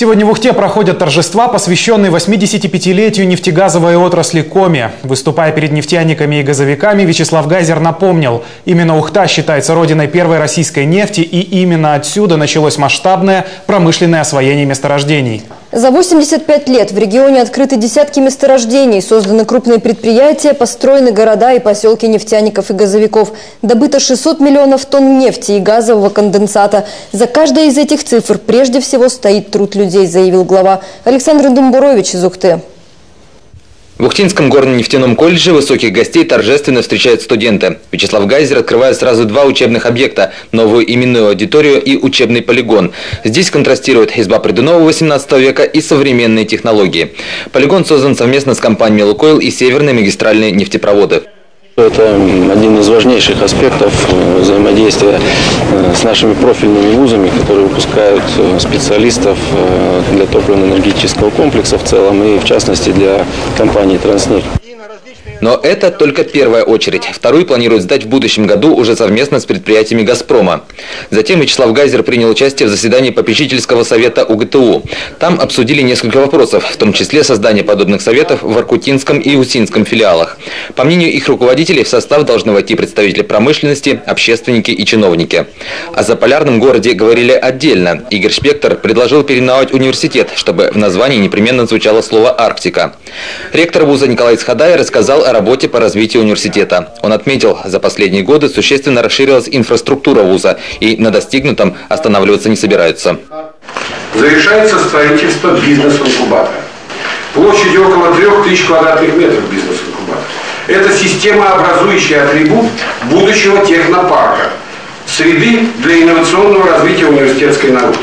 Сегодня в Ухте проходят торжества, посвященные 85-летию нефтегазовой отрасли Коми. Выступая перед нефтяниками и газовиками, Вячеслав Гайзер напомнил, именно Ухта считается родиной первой российской нефти, и именно отсюда началось масштабное промышленное освоение месторождений. За 85 лет в регионе открыты десятки месторождений, созданы крупные предприятия, построены города и поселки нефтяников и газовиков. Добыто 600 миллионов тонн нефти и газового конденсата. За каждой из этих цифр прежде всего стоит труд людей, заявил глава. Александр Думбурович из Ухты. В Ухтинском горно-нефтяном колледже высоких гостей торжественно встречают студенты. Вячеслав Гайзер открывает сразу два учебных объекта – новую именную аудиторию и учебный полигон. Здесь контрастирует изба Придунова 18 века и современные технологии. Полигон создан совместно с компанией «Лукойл» и Северные магистральные нефтепроводы. Это один из важнейших аспектов взаимодействия с нашими профильными вузами, которые выпускают специалистов для топливно-энергетического комплекса в целом и в частности для компании «Транснефть». Но это только первая очередь. Вторую планируют сдать в будущем году уже совместно с предприятиями «Газпрома». Затем Вячеслав Гайзер принял участие в заседании попечительского совета УГТУ. Там обсудили несколько вопросов, в том числе создание подобных советов в Воркутинском и Усинском филиалах. По мнению их руководителей, в состав должны войти представители промышленности, общественники и чиновники. О заполярном городе говорили отдельно. Игорь Шпектор предложил переименовать университет, чтобы в названии непременно звучало слово «Арктика». Ректор вуза Николай Цхадай рассказал о работе по развитию университета. Он отметил, за последние годы существенно расширилась инфраструктура вуза, и на достигнутом останавливаться не собираются. Завершается строительство бизнес-инкубатора. Площадью около 3000 квадратных метров бизнес-инкубатора. Это системообразующий атрибут будущего технопарка, среды для инновационного развития университетской науки.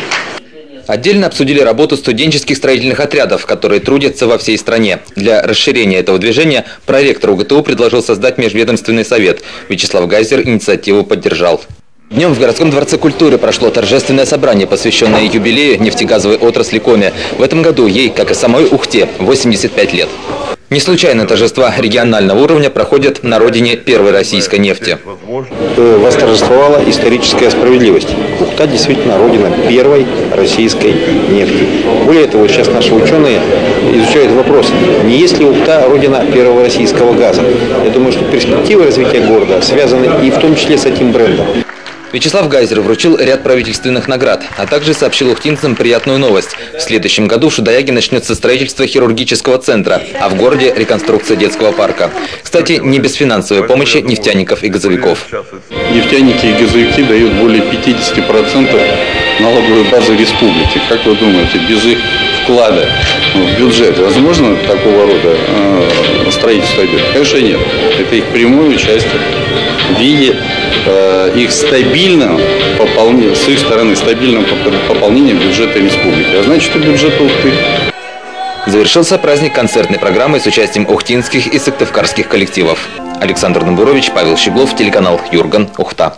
Отдельно обсудили работу студенческих строительных отрядов, которые трудятся во всей стране. Для расширения этого движения проректор УГТУ предложил создать межведомственный совет. Вячеслав Гайзер инициативу поддержал. Днем в городском дворце культуры прошло торжественное собрание, посвященное юбилею нефтегазовой отрасли Коми. В этом году ей, как и самой Ухте, 85 лет. Не случайно торжества регионального уровня проходят на родине первой российской нефти. Восторжествовала историческая справедливость. Ухта действительно родина первой российской нефти. Более того, сейчас наши ученые изучают вопрос, не есть ли Ухта родина первого российского газа. Я думаю, что перспективы развития города связаны и в том числе с этим брендом. Вячеслав Гайзер вручил ряд правительственных наград, а также сообщил ухтинцам приятную новость. В следующем году в Шудаяге начнется строительство хирургического центра, а в городе реконструкция детского парка. Кстати, не без финансовой помощи нефтяников и газовиков. Нефтяники и газовики дают более 50% налоговой базы республики. Как вы думаете, без их вклада в бюджет возможно такого рода строительство объектов? Конечно, нет. Это их прямое участие в виде их стабильного пополнения, с их стороны стабильного пополнения бюджета республики, а значит и бюджета Ухты. Завершился праздник концертной программой с участием ухтинских и сыктывкарских коллективов. Александр Думбурович, Павел Щеглов, телеканал Юрган, Ухта.